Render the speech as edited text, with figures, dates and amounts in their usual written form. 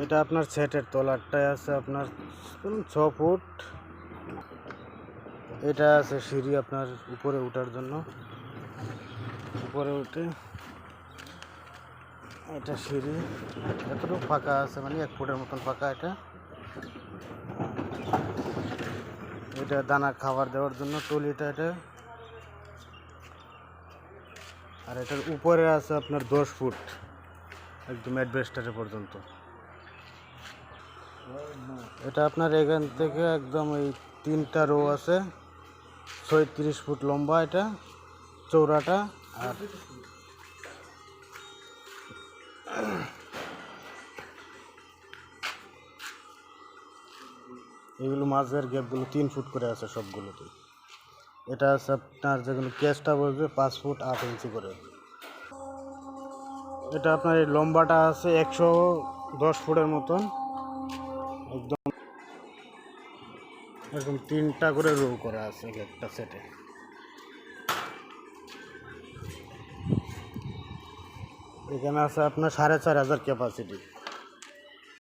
এটা আপনার সেটের তলারটায় আছে আপনার 6 ফুট। এটা আছে সিঁড়ি আপনার উপরে ওঠার জন্য, উপরে উঠে এটা সিঁড়ি এতটুকু ফাঁকা আছে, মানে 1 ফুটের মতন ফাঁকা। এটা দানা খাবার দেওয়ার জন্য টলিটা এটা। আর এটার উপরে আছে আপনার 10 ফুট একদম অ্যাডভেস্টারের পর্যন্ত। এটা আপনার এখান থেকে একদম এই 3টা রো আছে, 36 ফুট লম্বা এটা চৌড়াটা। আর এগুলো মাঝের গ্যাপগুলো 3 ফুট করে আছে সবগুলোতে। এটা আছে আপনার যেগুলো কেসটা বলবে 5 ফুট 8 ইঞ্চি করে। এটা আপনার এই লম্বাটা আছে 110 ফুটের মতন। একদম এরকম 3টা করে রো করা আছে একটা সেটে। এখানে আছে আপনার 4500 ক্যাপাসিটি।